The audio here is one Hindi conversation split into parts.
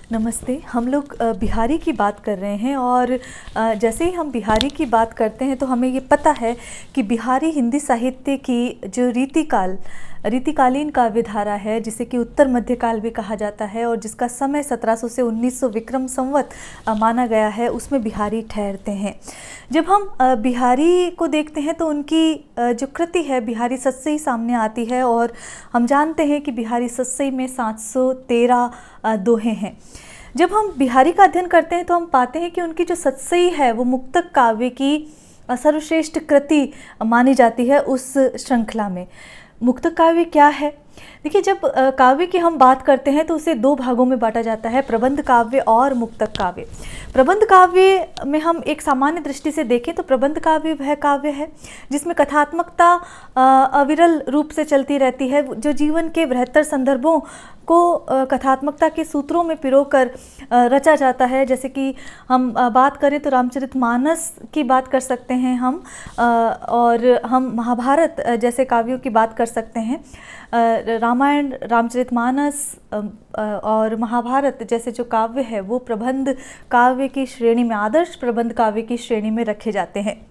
नमस्ते। हम लोग बिहारी की बात कर रहे हैं और जैसे ही हम बिहारी की बात करते हैं तो हमें ये पता है कि बिहारी हिंदी साहित्य की जो रीतिकालीन काव्यधारा है, जिसे कि उत्तर मध्यकाल भी कहा जाता है और जिसका समय 1700 से 1900 विक्रम संवत माना गया है, उसमें बिहारी ठहरते हैं। जब हम बिहारी को देखते हैं तो उनकी जो कृति है बिहारी सत्सई सामने आती है और हम जानते हैं कि बिहारी सत्सई में 713 दोहे हैं। जब हम बिहारी का अध्ययन करते हैं तो हम पाते हैं कि उनकी जो सत्सई है वो मुक्तक काव्य की सर्वश्रेष्ठ कृति मानी जाती है। उस श्रृंखला में मुक्तक काव्य क्या है? देखिए, जब काव्य की हम बात करते हैं तो उसे दो भागों में बांटा जाता है, प्रबंध काव्य और मुक्तक काव्य। प्रबंध काव्य में हम एक सामान्य दृष्टि से देखें तो प्रबंध काव्य वह काव्य है जिसमें कथात्मकता अविरल रूप से चलती रहती है, जो जीवन के बृहत्तर संदर्भों को कथात्मकता के सूत्रों में पिरोकर रचा जाता है। जैसे कि हम बात करें तो रामचरितमानस की बात कर सकते हैं हम, और हम महाभारत जैसे काव्यों की बात कर सकते हैं। रामायण, रामचरितमानस और महाभारत जैसे जो काव्य है वो प्रबंध काव्य की श्रेणी में, आदर्श प्रबंध काव्य की श्रेणी में रखे जाते हैं।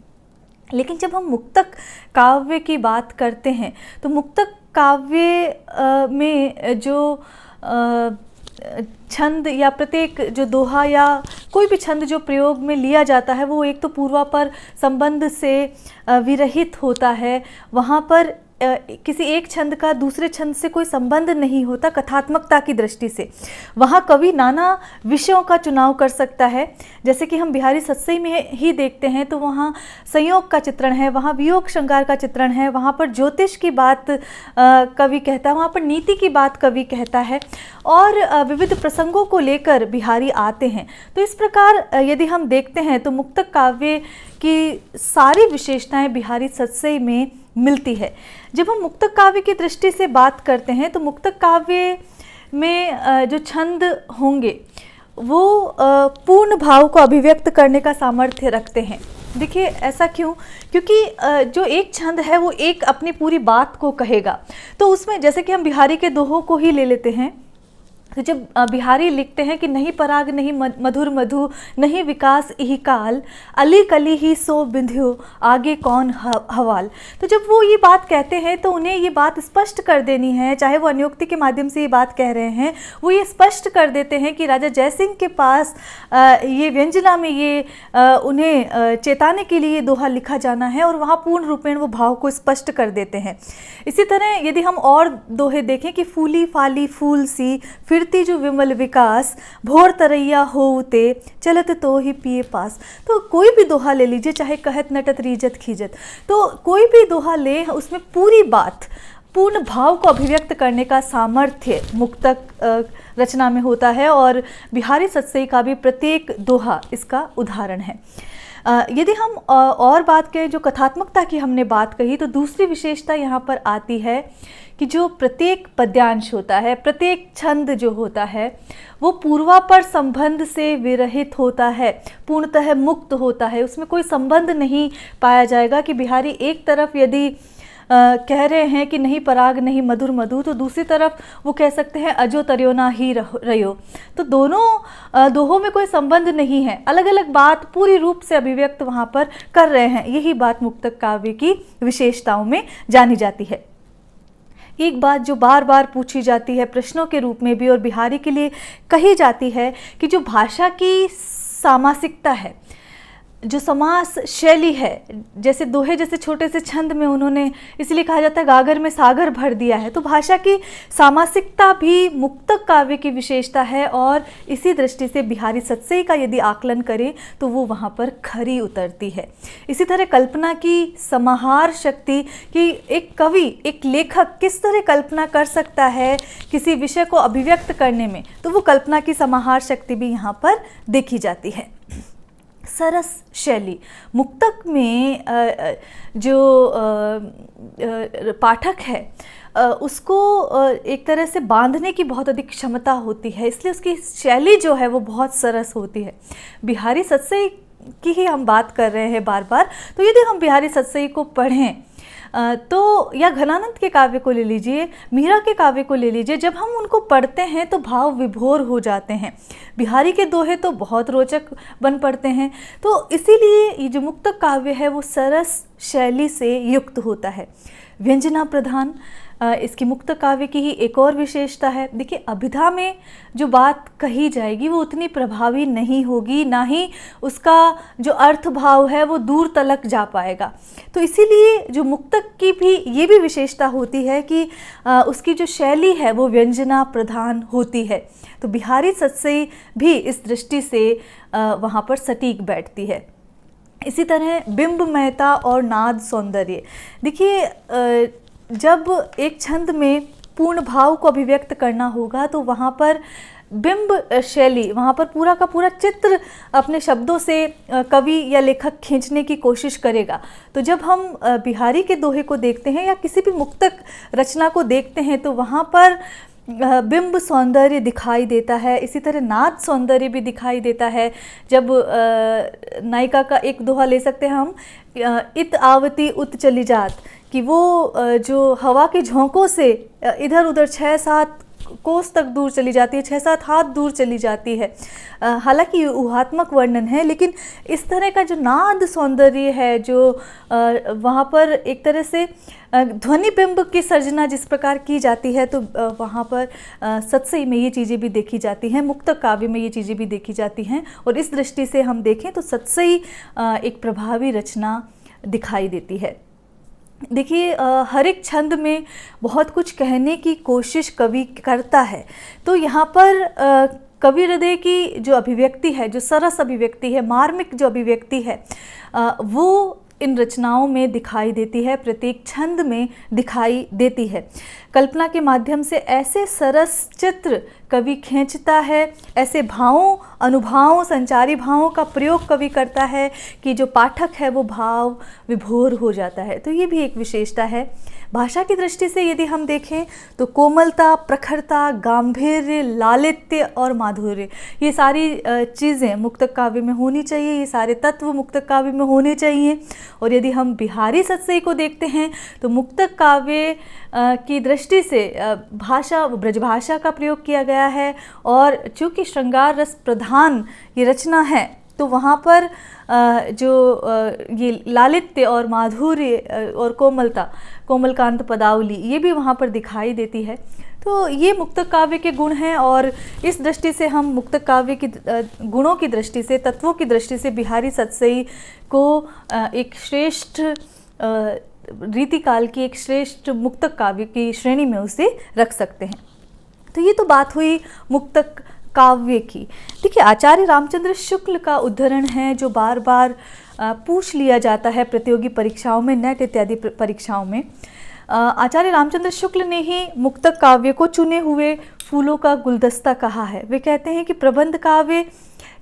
लेकिन जब हम मुक्तक काव्य की बात करते हैं तो मुक्तक काव्य में जो छंद या प्रत्येक जो दोहा या कोई भी छंद जो प्रयोग में लिया जाता है वो एक तो पूर्वापर संबंध से विरहित होता है। वहाँ पर किसी एक छंद का दूसरे छंद से कोई संबंध नहीं होता कथात्मकता की दृष्टि से। वहाँ कवि नाना विषयों का चुनाव कर सकता है। जैसे कि हम बिहारी सत्सई में ही देखते हैं तो वहाँ संयोग का चित्रण है, वहाँ वियोग श्रृंगार का चित्रण है, वहाँ पर ज्योतिष की बात कवि कहता है, वहाँ पर नीति की बात कवि कहता है और विविध प्रसंगों को लेकर बिहारी आते हैं। तो इस प्रकार यदि हम देखते हैं तो मुक्तक काव्य की सारी विशेषताएं बिहारी सत्सई में मिलती है। जब हम मुक्तक काव्य की दृष्टि से बात करते हैं तो मुक्तक काव्य में जो छंद होंगे वो पूर्ण भाव को अभिव्यक्त करने का सामर्थ्य रखते हैं। देखिए, ऐसा क्यों? क्योंकि जो एक छंद है वो एक अपनी पूरी बात को कहेगा। तो उसमें जैसे कि हम बिहारी के दोहों को ही ले लेते हैं, तो जब बिहारी लिखते हैं कि नहीं पराग नहीं मधुर मधु, नहीं विकास इही काल, अली कली ही सो बिंध्यो, आगे कौन हवाल। तो जब वो ये बात कहते हैं तो उन्हें ये बात स्पष्ट कर देनी है, चाहे वो अन्योक्ति के माध्यम से ये बात कह रहे हैं, वो ये स्पष्ट कर देते हैं कि राजा जयसिंह के पास ये व्यंजना में ये उन्हें चेताने के लिए दोहा लिखा जाना है और वहाँ पूर्ण रूपेण वो भाव को स्पष्ट कर देते हैं। इसी तरह यदि हम और दोहे देखें कि फूली फाली फूल सी फिरती जो विमल विकास, भोर तरैया होते चलत तो ही पिए पास। तो कोई भी दोहा ले लीजिए, चाहे कहत नटत रीजत खीजत, तो कोई भी दोहा ले, उसमें पूरी बात, पूर्ण भाव को अभिव्यक्त करने का सामर्थ्य मुक्तक रचना में होता है और बिहारी सत्सई का भी प्रत्येक दोहा इसका उदाहरण है। यदि हम और बात करें, जो कथात्मकता की हमने बात कही, तो दूसरी विशेषता यहाँ पर आती है कि जो प्रत्येक पद्यांश होता है, प्रत्येक छंद जो होता है वो पूर्वापर संबंध से विरहित होता है, पूर्णतः मुक्त होता है। उसमें कोई संबंध नहीं पाया जाएगा कि बिहारी एक तरफ यदि कह रहे हैं कि नहीं पराग नहीं मधुर मधु, तो दूसरी तरफ वो कह सकते हैं अजो तरियोना ही रहो। तो दोनों दोहों में कोई संबंध नहीं है, अलग अलग बात पूरी रूप से अभिव्यक्त वहाँ पर कर रहे हैं। यही बात मुक्तक काव्य की विशेषताओं में जानी जाती है। एक बात जो बार बार पूछी जाती है प्रश्नों के रूप में भी और बिहारी के लिए कही जाती है कि जो भाषा की सामासिकता है, जो समास शैली है, जैसे दोहे जैसे छोटे से छंद में उन्होंने, इसलिए कहा जाता है गागर में सागर भर दिया है, तो भाषा की सामासिकता भी मुक्तक काव्य की विशेषता है और इसी दृष्टि से बिहारी सत्सई का यदि आकलन करें तो वो वहाँ पर खरी उतरती है। इसी तरह कल्पना की समाहार शक्ति कि एक कवि, एक लेखक किस तरह कल्पना कर सकता है किसी विषय को अभिव्यक्त करने में, तो वो कल्पना की समाहार शक्ति भी यहाँ पर देखी जाती है। सरस शैली, मुक्तक में जो पाठक है उसको एक तरह से बांधने की बहुत अधिक क्षमता होती है, इसलिए उसकी शैली जो है वो बहुत सरस होती है। बिहारी सत्सई की ही हम बात कर रहे हैं बार बार, तो यदि हम बिहारी सत्सई को पढ़ें तो या घनानंद के काव्य को ले लीजिए, मीरा के काव्य को ले लीजिए, जब हम उनको पढ़ते हैं तो भाव विभोर हो जाते हैं। बिहारी के दोहे तो बहुत रोचक बन पड़ते हैं। तो इसीलिए ये जो मुक्तक काव्य है वो सरस शैली से युक्त होता है, व्यंजना प्रधान इसकी मुक्तक काव्य की ही एक और विशेषता है। देखिए, अभिधा में जो बात कही जाएगी वो उतनी प्रभावी नहीं होगी, ना ही उसका जो अर्थ भाव है वो दूर तलक जा पाएगा। तो इसीलिए जो मुक्तक की भी ये भी विशेषता होती है कि उसकी जो शैली है वो व्यंजना प्रधान होती है। तो बिहारी सतसई भी इस दृष्टि से वहाँ पर सटीक बैठती है। इसी तरह बिंबमयता और नाद सौंदर्य। देखिए, जब एक छंद में पूर्ण भाव को अभिव्यक्त करना होगा तो वहाँ पर बिंब शैली, वहाँ पर पूरा का पूरा चित्र अपने शब्दों से कवि या लेखक खींचने की कोशिश करेगा। तो जब हम बिहारी के दोहे को देखते हैं या किसी भी मुक्तक रचना को देखते हैं तो वहाँ पर बिंब सौंदर्य दिखाई देता है। इसी तरह नाद सौंदर्य भी दिखाई देता है। जब नायिका का एक दोहा ले सकते हैं हम, इत आवती उत चली जात, कि वो जो हवा के झोंकों से इधर उधर 6-7 कोस तक दूर चली जाती है, 6-7 हाथ दूर चली जाती है। हालांकि ऊहात्मक वर्णन है, लेकिन इस तरह का जो नाद सौंदर्य है, जो वहाँ पर एक तरह से ध्वनि बिंब की सर्जना जिस प्रकार की जाती है, तो वहाँ पर सतसई में ये चीज़ें भी देखी जाती हैं, मुक्तक काव्य में ये चीज़ें भी देखी जाती हैं। और इस दृष्टि से हम देखें तो सतसई एक प्रभावी रचना दिखाई देती है। देखिए, हर एक छंद में बहुत कुछ कहने की कोशिश कवि करता है। तो यहाँ पर कवि हृदय की जो अभिव्यक्ति है, जो सरस अभिव्यक्ति है, मार्मिक जो अभिव्यक्ति है, वो इन रचनाओं में दिखाई देती है, प्रत्येक छंद में दिखाई देती है। कल्पना के माध्यम से ऐसे सरस चित्र कवि खींचता है, ऐसे भावों, अनुभवों, संचारी भावों का प्रयोग कवि करता है कि जो पाठक है वो भाव विभोर हो जाता है। तो ये भी एक विशेषता है। भाषा की दृष्टि से यदि हम देखें तो कोमलता, प्रखरता, गांधीर्य, लालित्य और माधुर्य, ये सारी चीज़ें मुक्तक काव्य में होनी चाहिए, ये सारे तत्व मुक्तक काव्य में होने चाहिए। और यदि हम बिहारी सतसई को देखते हैं तो मुक्तक काव्य की दृष्टि से भाषा, ब्रजभाषा का प्रयोग किया गया है। और चूँकि श्रृंगार रस प्रधान ये रचना है तो वहाँ पर जो ये लालित्य और माधुर्य और कोमलता, कोमलकांत पदावली, ये भी वहाँ पर दिखाई देती है। तो ये मुक्तक काव्य के गुण हैं। और इस दृष्टि से हम मुक्तक काव्य की गुणों की दृष्टि से, तत्वों की दृष्टि से बिहारी सतसई को एक श्रेष्ठ रीतिकाल की, एक श्रेष्ठ मुक्तक काव्य की श्रेणी में उसे रख सकते हैं। तो ये तो बात हुई मुक्तक काव्य की। देखिए, आचार्य रामचंद्र शुक्ल का उद्धरण है जो बार बार पूछ लिया जाता है प्रतियोगी परीक्षाओं में, नेट इत्यादि परीक्षाओं में। आचार्य रामचंद्र शुक्ल ने ही मुक्तक काव्य को चुने हुए फूलों का गुलदस्ता कहा है। वे कहते हैं कि प्रबंध काव्य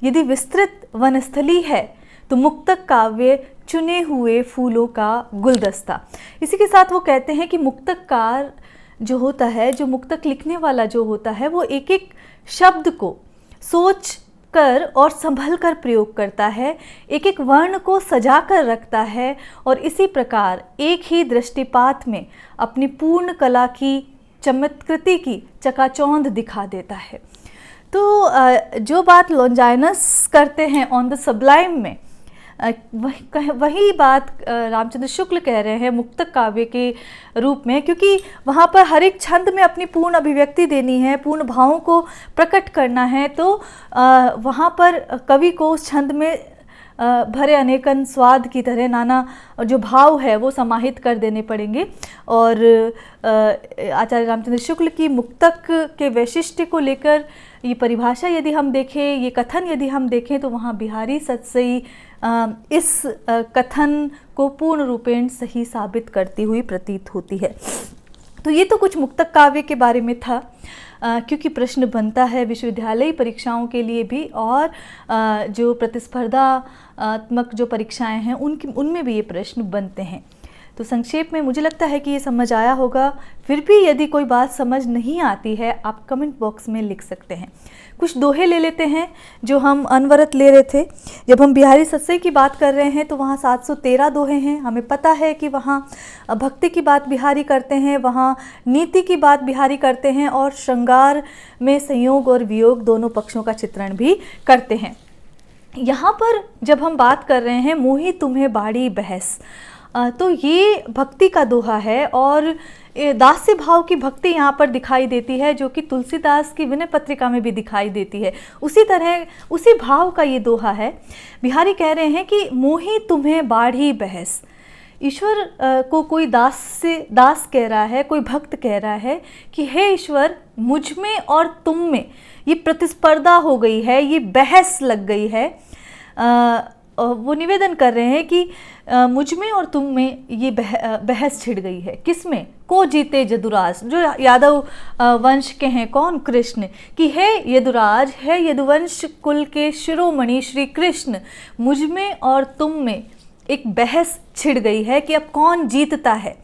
यदि विस्तृत वनस्थली है तो मुक्तक काव्य चुने हुए फूलों का गुलदस्ता। इसी के साथ वो कहते हैं कि मुक्तकार जो होता है, जो मुक्तक लिखने वाला जो होता है, वो एक एक शब्द को सोच कर और संभल कर प्रयोग करता है, एक एक वर्ण को सजा कर रखता है और इसी प्रकार एक ही दृष्टिपात में अपनी पूर्ण कला की, चमत्कृति की चकाचौंध दिखा देता है। तो जो बात लॉन्जाइनस करते हैं ऑन द सबलाइम में, वही बात रामचंद्र शुक्ल कह रहे हैं मुक्तक काव्य के रूप में, क्योंकि वहाँ पर हर एक छंद में अपनी पूर्ण अभिव्यक्ति देनी है, पूर्ण भावों को प्रकट करना है। तो वहाँ पर कवि को उस छंद में भरे अनेकन स्वाद की तरह नाना जो भाव है वो समाहित कर देने पड़ेंगे। और आचार्य रामचंद्र शुक्ल की मुक्तक के वैशिष्ट्य को लेकर ये परिभाषा यदि हम देखें, ये कथन यदि हम देखें, तो वहाँ बिहारी सतसई इस कथन को पूर्ण रूपेण सही साबित करती हुई प्रतीत होती है। तो ये तो कुछ मुक्तक काव्य के बारे में था, क्योंकि प्रश्न बनता है विश्वविद्यालयी परीक्षाओं के लिए भी, और जो प्रतिस्पर्धात्मक जो परीक्षाएं हैं उनमें भी ये प्रश्न बनते हैं। तो संक्षेप में मुझे लगता है कि ये समझ आया होगा। फिर भी यदि कोई बात समझ नहीं आती है, आप कमेंट बॉक्स में लिख सकते हैं। कुछ दोहे ले लेते हैं जो हम अनवरत ले रहे थे। जब हम बिहारी सत्संग की बात कर रहे हैं तो वहाँ 713 दोहे हैं। हमें पता है कि वहाँ भक्ति की बात बिहारी करते हैं, वहाँ नीति की बात बिहारी करते हैं और श्रृंगार में संयोग और वियोग दोनों पक्षों का चित्रण भी करते हैं। यहाँ पर जब हम बात कर रहे हैं मोही तुम्हें बाड़ी बहस, तो ये भक्ति का दोहा है और दास्य भाव की भक्ति यहाँ पर दिखाई देती है, जो कि तुलसीदास की विनय पत्रिका में भी दिखाई देती है। उसी तरह उसी भाव का ये दोहा है। बिहारी कह रहे हैं कि मोही तुम्हें बाढ़ी बहस। ईश्वर को कोई दास कह रहा है, कोई भक्त कह रहा है कि हे ईश्वर, मुझ में और तुम में ये प्रतिस्पर्धा हो गई है, ये बहस लग गई है। वो निवेदन कर रहे हैं कि मुझ में और तुम में ये बहस छिड़ गई है। किस में? को जीते यदुराज, जो यादव वंश के हैं। कौन? कृष्ण। कि हे यदुराज, है यदुवंश कुल के शिरोमणि श्री कृष्ण, मुझ में और तुम में एक बहस छिड़ गई है कि अब कौन जीतता है।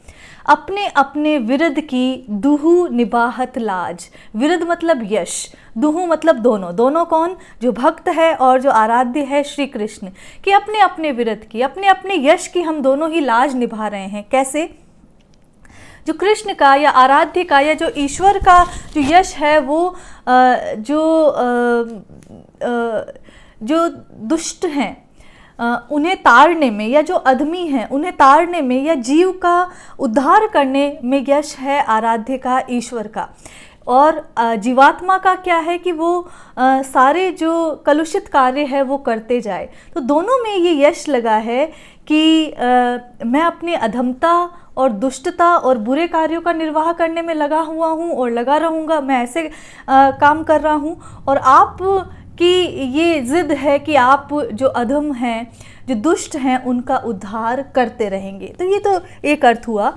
अपने अपने विरध की दुहु निबाहत लाज। विरध मतलब यश, दुहु मतलब दोनों। दोनों कौन? जो भक्त है और जो आराध्य है श्री कृष्ण, कि अपने अपने विरध की, अपने अपने यश की हम दोनों ही लाज निभा रहे हैं। कैसे? जो कृष्ण का या आराध्य का या जो ईश्वर का जो यश है, वो जो दुष्ट हैं उन्हें ताड़ने में, या जो अधमी हैं उन्हें ताड़ने में, या जीव का उद्धार करने में यश है आराध्य का, ईश्वर का। और जीवात्मा का क्या है कि वो सारे जो कलुषित कार्य है वो करते जाए। तो दोनों में ये यश लगा है कि मैं अपनी अधमता और दुष्टता और बुरे कार्यों का निर्वाह करने में लगा हुआ हूँ और लगा रहूँगा। मैं ऐसे काम कर रहा हूँ और आप कि ये जिद है कि आप जो अधम हैं, जो दुष्ट हैं, उनका उद्धार करते रहेंगे। तो ये तो एक अर्थ हुआ।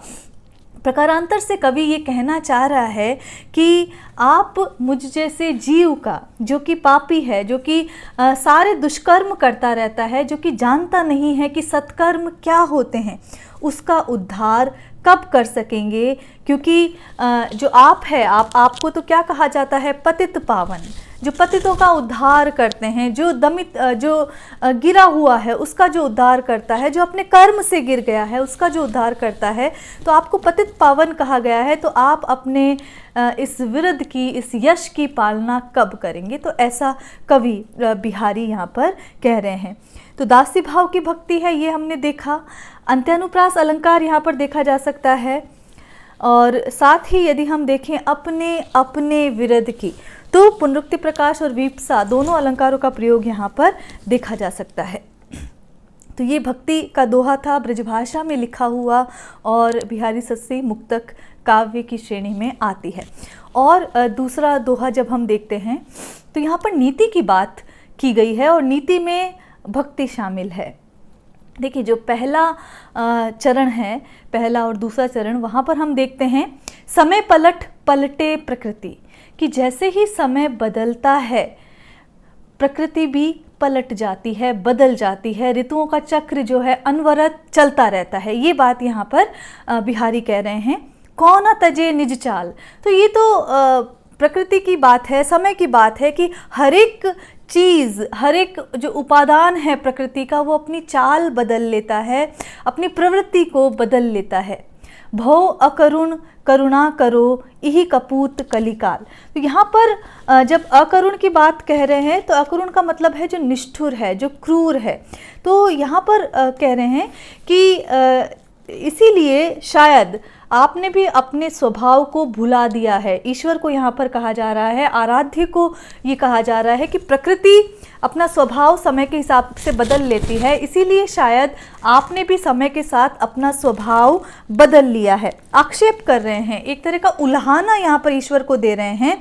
प्रकारांतर से कवि ये कहना चाह रहा है कि आप मुझ जैसे जीव का, जो कि पापी है, जो कि सारे दुष्कर्म करता रहता है, जो कि जानता नहीं है कि सत्कर्म क्या होते हैं, उसका उद्धार कब कर सकेंगे। क्योंकि जो आप है, आपको तो क्या कहा जाता है? पतित पावन, जो पतितों का उद्धार करते हैं, जो दमित, जो गिरा हुआ है उसका जो उद्धार करता है, जो अपने कर्म से गिर गया है उसका जो उद्धार करता है। तो आपको पतित पावन कहा गया है, तो आप अपने इस विरध की, इस यश की पालना कब करेंगे? तो ऐसा कवि बिहारी यहाँ पर कह रहे हैं। तो दासी भाव की भक्ति है, ये हमने देखा। अंत्यानुप्रास अलंकार यहाँ पर देखा जा सकता है। और साथ ही यदि हम देखें अपने अपने विरध की, तो पुनरुक्ति प्रकाश और वीप्सा दोनों अलंकारों का प्रयोग यहाँ पर देखा जा सकता है। तो ये भक्ति का दोहा था, ब्रजभाषा में लिखा हुआ, और बिहारी सत्सी मुक्तक काव्य की श्रेणी में आती है। और दूसरा दोहा जब हम देखते हैं तो यहाँ पर नीति की बात की गई है और नीति में भक्ति शामिल है। देखिए, जो पहला चरण है, पहला और दूसरा चरण, वहाँ पर हम देखते हैं समय पलटे प्रकृति, कि जैसे ही समय बदलता है प्रकृति भी पलट जाती है, बदल जाती है। ऋतुओं का चक्र जो है अनवरत चलता रहता है। ये बात यहाँ पर बिहारी कह रहे हैं। कौन तजे निज चाल, तो ये तो प्रकृति की बात है, समय की बात है कि हर एक चीज़, हर एक जो उपादान है प्रकृति का, वो अपनी चाल बदल लेता है, अपनी प्रवृत्ति को बदल लेता है। भव अकरुण करुणा करो इही कपूत कलिकाल। तो यहाँ पर जब अकरुण की बात कह रहे हैं तो अकरुण का मतलब है जो निष्ठुर है, जो क्रूर है। तो यहाँ पर कह रहे हैं कि इसीलिए शायद आपने भी अपने स्वभाव को भुला दिया है। ईश्वर को यहाँ पर कहा जा रहा है, आराध्य को ये कहा जा रहा है कि प्रकृति अपना स्वभाव समय के हिसाब से बदल लेती है, इसीलिए शायद आपने भी समय के साथ अपना स्वभाव बदल लिया है। आक्षेप कर रहे हैं, एक तरह का उल्हाना यहाँ पर ईश्वर को दे रहे हैं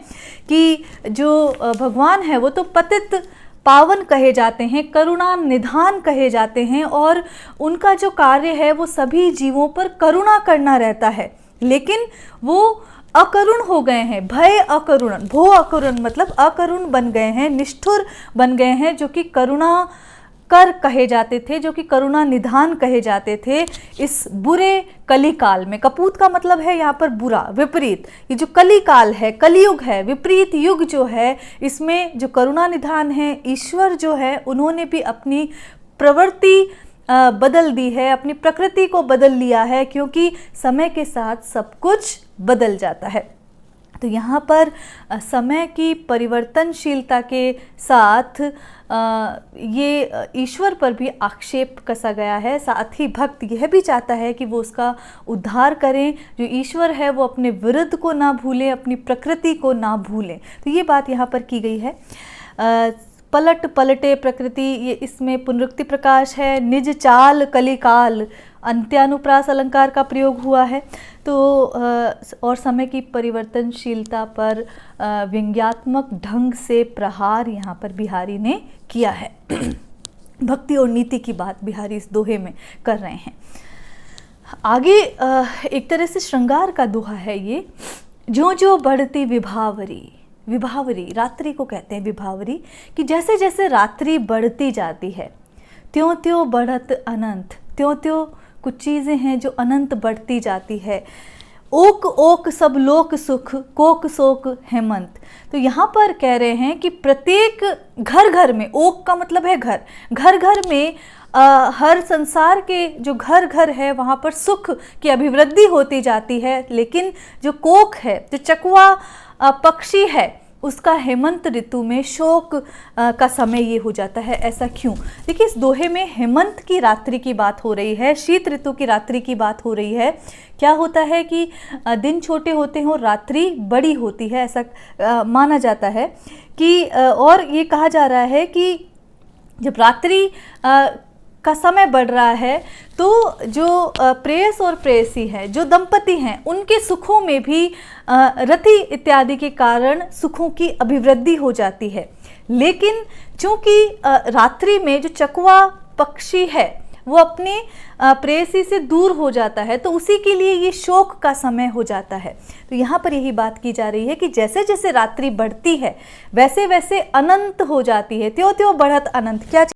कि जो भगवान है वो तो पतित पावन कहे जाते हैं, करुणा निधान कहे जाते हैं, और उनका जो कार्य है वो सभी जीवों पर करुणा करना रहता है, लेकिन वो अकरुण हो गए हैं। भय अकरुण, भो अकरुण मतलब अकरुण बन गए हैं, निष्ठुर बन गए हैं, जो कि करुणा कर कहे जाते थे, जो कि करुणा निधान कहे जाते थे इस बुरे कली काल में। कपूत का मतलब है यहाँ पर बुरा, विपरीत। ये जो कली काल है, कलियुग है, विपरीत युग जो है, इसमें जो करुणा निधान है, ईश्वर जो है, उन्होंने भी अपनी प्रवृत्ति बदल दी है, अपनी प्रकृति को बदल लिया है, क्योंकि समय के साथ सब कुछ बदल जाता है। तो यहाँ पर समय की परिवर्तनशीलता के साथ ये ईश्वर पर भी आक्षेप कसा गया है। साथ ही भक्त यह भी चाहता है कि वो उसका उद्धार करें। जो ईश्वर है वो अपने विरुद्ध को ना भूलें, अपनी प्रकृति को ना भूलें। तो ये बात यहाँ पर की गई है। पलट पलटे प्रकृति, ये इसमें पुनरुक्ति प्रकाश है। निज चाल कलिकाल, अंत्यानुप्रास अलंकार का प्रयोग हुआ है। तो और समय की परिवर्तनशीलता पर व्यंग्यात्मक ढंग से प्रहार यहाँ पर बिहारी ने किया है। भक्ति और नीति की बात बिहारी इस दोहे में कर रहे हैं। आगे एक तरह से श्रृंगार का दोहा है ये। ज्यों ज्यों बढ़ती विभावरी, विभावरी रात्रि को कहते हैं विभावरी, कि जैसे जैसे रात्रि बढ़ती जाती है त्यों त्यों बढ़त अनंत, त्यों त्यों कुछ चीज़ें हैं जो अनंत बढ़ती जाती है। ओक ओक सब लोक सुख, कोक शोक हेमंत। तो यहाँ पर कह रहे हैं कि प्रत्येक घर घर में, ओक का मतलब है घर, घर घर में हर संसार के जो घर घर है वहाँ पर सुख की अभिवृद्धि होती जाती है, लेकिन जो कोक है, जो चकवा पक्षी है, उसका हेमंत ऋतु में शोक का समय ये हो जाता है। ऐसा क्यों? देखिए, इस दोहे में हेमंत की रात्रि की बात हो रही है, शीत ऋतु की रात्रि की बात हो रही है। क्या होता है कि दिन छोटे होते हैं और रात्रि बड़ी होती है, ऐसा माना जाता है कि और ये कहा जा रहा है कि जब रात्रि का समय बढ़ रहा है तो जो प्रेयस और प्रेयसी हैं, जो दंपति हैं, उनके सुखों में भी रति इत्यादि के कारण सुखों की अभिवृद्धि हो जाती है। लेकिन चूंकि रात्रि में जो चकवा पक्षी है वो अपने प्रेयसी से दूर हो जाता है, तो उसी के लिए ये शोक का समय हो जाता है। तो यहाँ पर यही बात की जा रही है कि जैसे जैसे रात्रि बढ़ती है वैसे वैसे अनंत हो जाती है। त्यों त्यों बढ़त अनंत। क्या